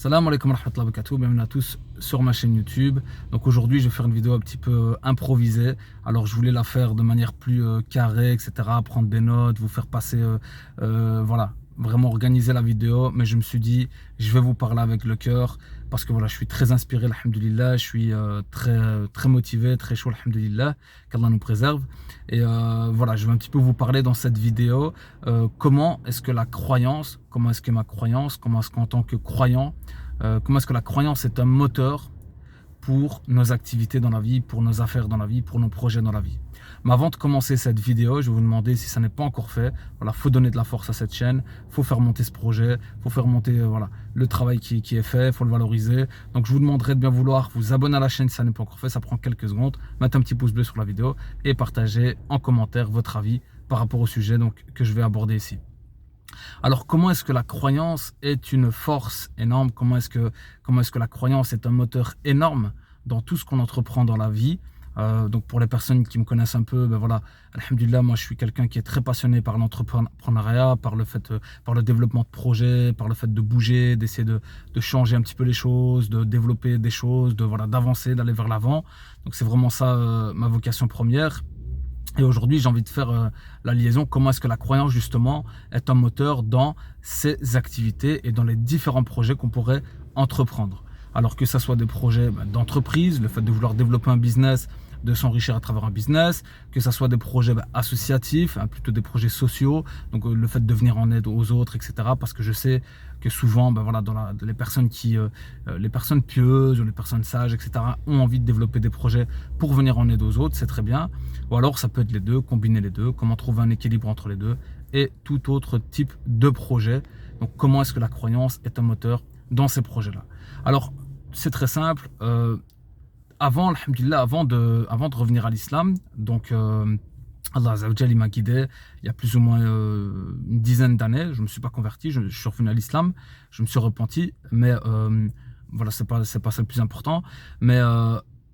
Salam alaikum wa rahmatullahi wa barakatuh, bienvenue à tous sur ma chaîne YouTube. Donc aujourd'hui je vais faire une vidéo un petit peu improvisée. Alors je voulais la faire de manière plus carrée, etc. Prendre des notes, vous faire passer, voilà, vraiment organiser la vidéo. Mais je me suis dit, je vais vous parler avec le cœur. Parce que voilà, je suis très inspiré, alhamdoulilah. Je suis très motivé, très chaud, alhamdoulilah. Qu'Allah nous préserve. Et voilà, je vais un petit peu vous parler dans cette vidéo. Comment est-ce que la croyance, comment est-ce que ma croyance, comment est-ce qu'en tant que croyant, comment est-ce que la croyance est un moteur pour nos activités dans la vie, pour nos affaires dans la vie, pour nos projets dans la vie. Mais avant de commencer cette vidéo, je vais vous demander si ça n'est pas encore fait. Voilà, faut donner de la force à cette chaîne, faut faire monter ce projet, faut faire monter voilà, le travail qui est fait, faut le valoriser. Donc je vous demanderai de bien vouloir vous abonner à la chaîne si ça n'est pas encore fait, ça prend quelques secondes. Mettre un petit pouce bleu sur la vidéo et partager en commentaire votre avis par rapport au sujet donc, que je vais aborder ici. Alors, comment est-ce que la croyance est une force énorme? Comment est-ce que la croyance est un moteur énorme dans tout ce qu'on entreprend dans la vie? Donc, pour les personnes qui me connaissent un peu, ben voilà, alhamdulillah, moi, je suis quelqu'un qui est très passionné par l'entrepreneuriat, par le développement de projets, par le fait de bouger, d'essayer de changer un petit peu les choses, de développer des choses, voilà, d'avancer, d'aller vers l'avant. Donc, c'est vraiment ça ma vocation première. Et aujourd'hui, j'ai envie de faire la liaison, comment est-ce que la croyance, justement, est un moteur dans ces activités et dans les différents projets qu'on pourrait entreprendre. Alors que ça soit des projets d'entreprise, le fait de vouloir développer un business, de s'enrichir à travers un business, que ça soit des projets associatifs, plutôt des projets sociaux, donc le fait de venir en aide aux autres, etc. Parce que je sais que souvent, voilà, les personnes les personnes pieuses ou les personnes sages, etc. ont envie de développer des projets pour venir en aide aux autres, c'est très bien. Ou alors ça peut être les deux, combiner les deux, comment trouver un équilibre entre les deux et tout autre type de projet. Donc comment est-ce que la croyance est un moteur dans ces projets-là? Alors c'est très simple. Avant de revenir à l'islam, donc Allah Azza wa Jalla m'a guidé il y a plus ou moins une dizaine d'années. Je ne me suis pas converti, je suis revenu à l'islam, je me suis repenti, mais voilà, c'est pas ça le plus important. Mais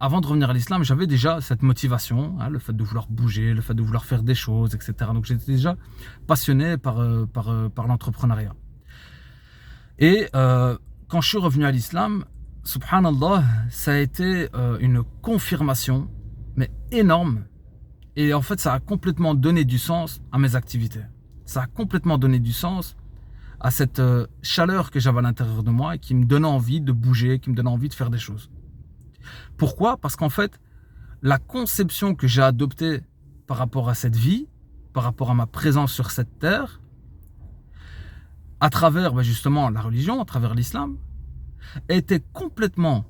avant de revenir à l'islam, j'avais déjà cette motivation, le fait de vouloir bouger, le fait de vouloir faire des choses, etc. Donc j'étais déjà passionné par l'entrepreneuriat. Et quand je suis revenu à l'islam, subhanallah, ça a été une confirmation, mais énorme. Et en fait, ça a complètement donné du sens à mes activités. Ça a complètement donné du sens à cette chaleur que j'avais à l'intérieur de moi et qui me donnait envie de bouger, qui me donnait envie de faire des choses. Pourquoi? Parce qu'en fait, la conception que j'ai adoptée par rapport à cette vie, par rapport à ma présence sur cette terre, à travers justement la religion, à travers l'islam, était complètement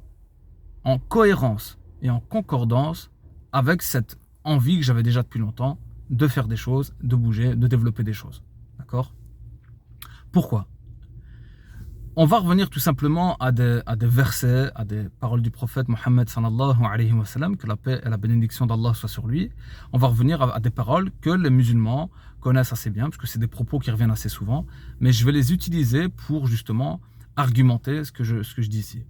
en cohérence et en concordance avec cette envie que j'avais déjà depuis longtemps de faire des choses, de bouger, de développer des choses. D'accord? Pourquoi? On va revenir tout simplement à des versets, à des paroles du prophète Mohammed sallallahu alayhi wa sallam, que la paix et la bénédiction d'Allah soient sur lui. On va revenir à des paroles que les musulmans connaissent assez bien, parce que c'est des propos qui reviennent assez souvent, mais je vais les utiliser pour justement argumenter ce que je dis ici.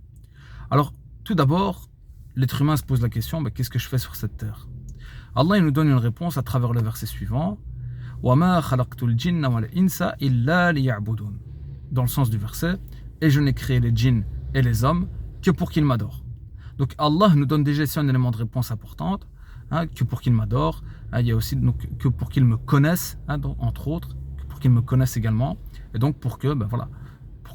Alors, tout d'abord, l'être humain se pose la question, qu'est-ce que je fais sur cette terre? Allah il nous donne une réponse à travers le verset suivant. وَمَا خَلَقْتُ الْجِنَّ وَالْإِنسَ إِلَّا لِيَعْبُدُونَ. Dans le sens du verset, et je n'ai créé les djinns et les hommes que pour qu'ils m'adorent. Donc Allah nous donne déjà ici un élément de réponse importante, que pour qu'ils m'adorent. Il y a aussi donc, que pour qu'ils me connaissent, donc, entre autres, que pour qu'ils me connaissent également, et donc pour que, voilà,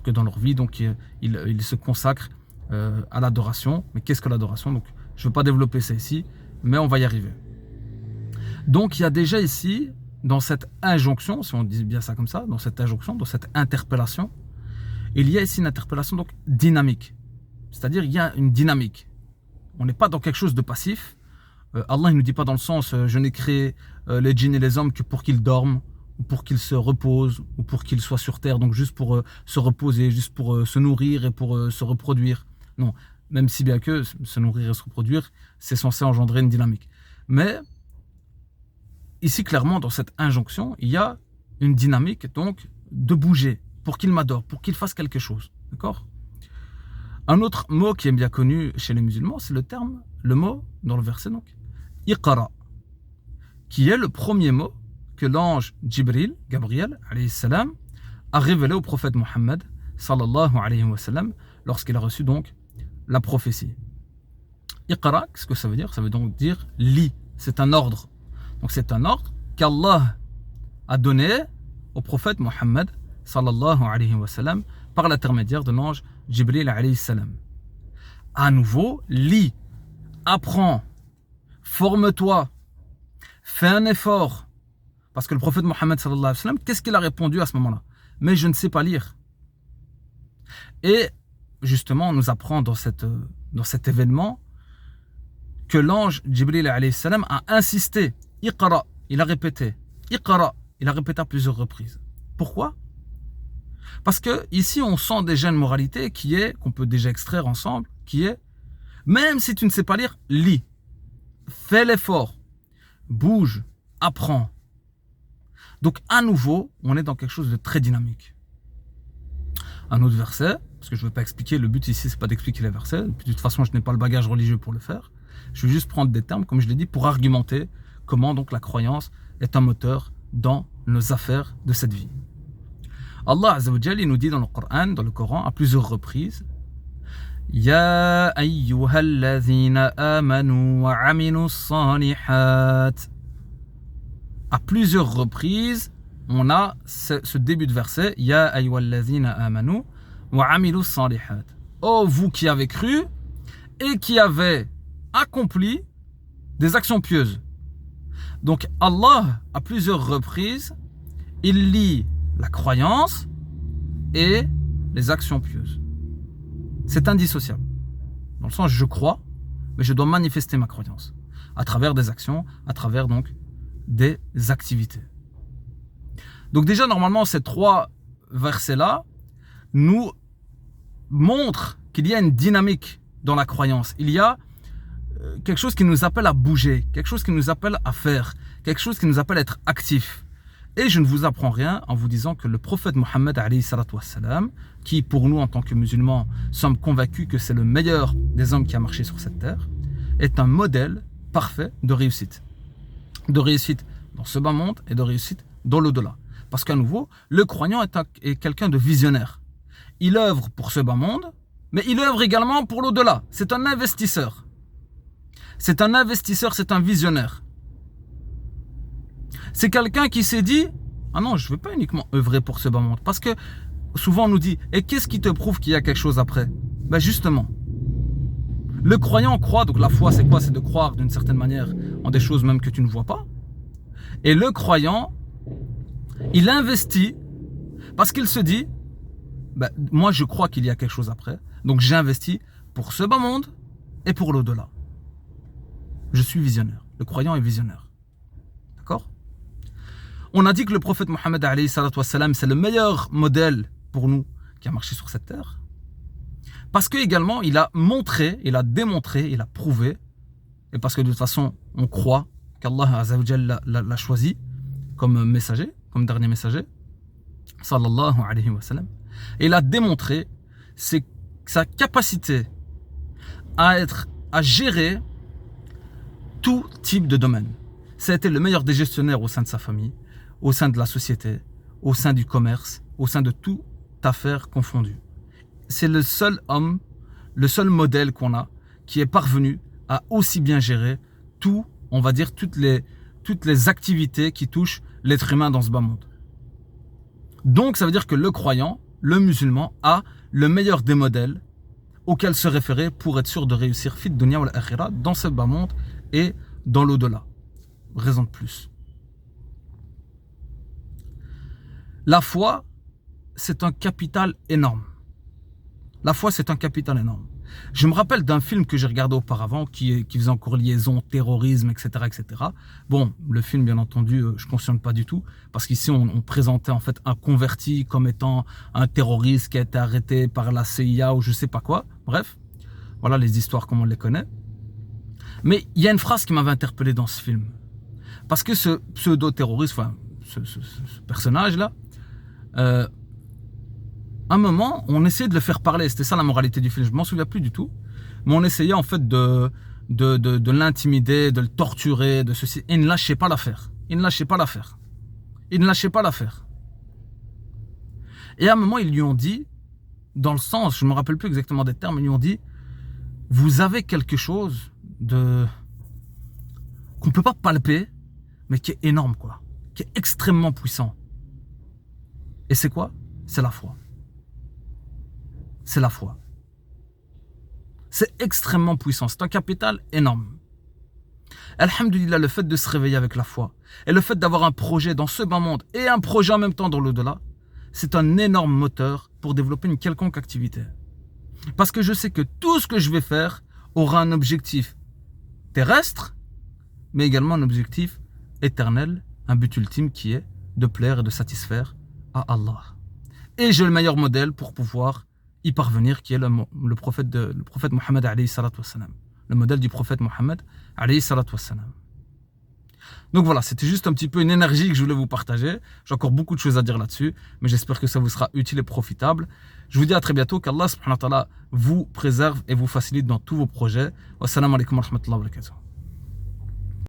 que dans leur vie, donc ils se consacrent à l'adoration. Mais qu'est-ce que l'adoration? Donc je ne veux pas développer ça ici, mais on va y arriver. Donc il y a déjà ici, dans cette injonction, si on dit bien ça comme ça, dans cette injonction, dans cette interpellation, il y a ici une interpellation donc dynamique. C'est-à-dire il y a une dynamique. On n'est pas dans quelque chose de passif. Allah ne nous dit pas dans le sens je n'ai créé les djinns et les hommes que pour qu'ils dorment, ou pour qu'ils se reposent, ou pour qu'ils soient sur terre, donc juste pour se reposer, juste pour se nourrir et pour se reproduire. Non, même si bien que se nourrir et se reproduire, c'est censé engendrer une dynamique. Mais ici, clairement, dans cette injonction, il y a une dynamique donc de bouger, pour qu'il m'adore, pour qu'il fasse quelque chose. D'accord? Un autre mot qui est bien connu chez les musulmans, c'est le mot dans le verset, donc, Iqra, qui est le premier mot que l'ange Gabriel, alayhi salam, a révélé au prophète Mohammed sallallahu alayhi wa sallam, lorsqu'il a reçu donc la prophétie. Iqra, qu'est-ce que ça veut dire? Ça veut donc dire lis, c'est un ordre. Donc c'est un ordre qu'Allah a donné au prophète Mohammed sallallahu alayhi wa sallam par l'intermédiaire de l'ange Jibril alayhi salam. À nouveau, lis, apprends, forme-toi, fais un effort. Parce que le prophète Mohammed sallallahu alayhi wa sallam, qu'est-ce qu'il a répondu à ce moment-là? Mais je ne sais pas lire. Et justement, on nous apprend dans cet événement que l'ange Jibril alayhi salam a insisté. Iqra, il a répété. Iqra, il a répété à plusieurs reprises. Pourquoi? Parce que ici on sent déjà une moralité qu'on peut déjà extraire ensemble, qui est, même si tu ne sais pas lire, lis. Fais l'effort. Bouge, apprends. Donc à nouveau, on est dans quelque chose de très dynamique. Un autre verset, parce que je ne vais pas expliquer, le but ici c'est pas d'expliquer les versets, de toute façon je n'ai pas le bagage religieux pour le faire. Je vais juste prendre des termes, comme je l'ai dit, pour argumenter comment donc la croyance est un moteur dans nos affaires de cette vie. Allah Azza wa Jalla, il nous dit dans le Coran, à plusieurs reprises, Ya ayyuhallazina amanu wa aminu salihat. À plusieurs reprises, on a ce début de verset, Ya ayyuhallazina amanu wa aminu salihat. Oh, vous qui avez cru et qui avez accompli des actions pieuses. Donc Allah, à plusieurs reprises, il lie la croyance et les actions pieuses. C'est indissociable. Dans le sens, je crois, mais je dois manifester ma croyance à travers des actions, à travers donc des activités. Donc déjà, normalement, ces trois versets-là nous montrent qu'il y a une dynamique dans la croyance. Il y a quelque chose qui nous appelle à bouger, quelque chose qui nous appelle à faire, quelque chose qui nous appelle à être actif. Et je ne vous apprends rien en vous disant que le prophète Mohammed alayhi salatu wassalam, qui pour nous en tant que musulmans sommes convaincus que c'est le meilleur des hommes qui a marché sur cette terre, est un modèle parfait de réussite. De réussite dans ce bas monde et de réussite dans l'au-delà. Parce qu'à nouveau, le croyant est quelqu'un de visionnaire. Il œuvre pour ce bas monde, mais il œuvre également pour l'au-delà. C'est un investisseur. C'est un investisseur, c'est un visionnaire. C'est quelqu'un qui s'est dit, ah non, je ne vais pas uniquement œuvrer pour ce bas monde. Parce que souvent on nous dit, et qu'est-ce qui te prouve qu'il y a quelque chose après? Ben justement, le croyant croit, donc la foi c'est quoi? C'est de croire d'une certaine manière en des choses même que tu ne vois pas. Et le croyant, il investit parce qu'il se dit, ben, moi je crois qu'il y a quelque chose après, donc j'investis pour ce bas monde et pour l'au-delà. Je suis visionnaire. Le croyant est visionnaire. D'accord? On a dit que le prophète Mohammed alayhi salatu wassalam, c'est le meilleur modèle pour nous qui a marché sur cette terre. Parce que également, il a montré, il a démontré, il a prouvé, et parce que de toute façon, on croit qu'Allah Azza wa Jalla l'a choisi comme messager, comme dernier messager, sallallahu alayhi wa sallam. Et il a démontré sa capacité à gérer tout type de domaine. Ça a été le meilleur des gestionnaires au sein de sa famille, au sein de la société, au sein du commerce, au sein de toute affaire confondue. C'est le seul homme, le seul modèle qu'on a qui est parvenu à aussi bien gérer tout, on va dire, toutes les activités qui touchent l'être humain dans ce bas monde. Donc ça veut dire que le croyant, le musulman, a le meilleur des modèles auquel se référer pour être sûr de réussir fit dunya wal akhirah dans ce bas monde et dans l'au-delà. Raison de plus. La foi, c'est un capital énorme. La foi, c'est un capital énorme. Je me rappelle d'un film que j'ai regardé auparavant qui faisait encore liaison, terrorisme, etc., etc. Bon, le film, bien entendu, je ne cautionne pas du tout, parce qu'ici, on présentait en fait un converti comme étant un terroriste qui a été arrêté par la CIA ou je ne sais pas quoi. Bref, voilà les histoires comme on les connaît. Mais il y a une phrase qui m'avait interpellé dans ce film. Parce que ce pseudo-terroriste, enfin, ce personnage-là, un moment, on essayait de le faire parler. C'était ça la moralité du film. Je ne m'en souviens plus du tout. Mais on essayait en fait de l'intimider, de le torturer, de ceci. Et il ne lâchait pas l'affaire. Il ne lâchait pas l'affaire. Il ne lâchait pas l'affaire. Et à un moment, ils lui ont dit, dans le sens, je ne me rappelle plus exactement des termes, mais ils lui ont dit, vous avez quelque chose de qu'on ne peut pas palper, mais qui est énorme, quoi, qui est extrêmement puissant. Et c'est quoi? C'est la foi. C'est la foi. C'est extrêmement puissant, c'est un capital énorme. Alhamdulillah, le fait de se réveiller avec la foi et le fait d'avoir un projet dans ce bas monde et un projet en même temps dans l'au-delà, c'est un énorme moteur pour développer une quelconque activité. Parce que je sais que tout ce que je vais faire aura un objectif terrestre, mais également un objectif éternel, un but ultime qui est de plaire et de satisfaire à Allah. Et j'ai le meilleur modèle pour pouvoir y parvenir, qui est le prophète Mohammed alayhi salatu wassalam. Le modèle du prophète Mohammed alayhi salatu wassalam. Donc voilà, c'était juste un petit peu une énergie que je voulais vous partager. J'ai encore beaucoup de choses à dire là-dessus, mais j'espère que ça vous sera utile et profitable. Je vous dis à très bientôt, qu'Allah subhanahu wa ta'ala vous préserve et vous facilite dans tous vos projets. Wassalamu alaikum wa rahmatullahi wa barakatuh.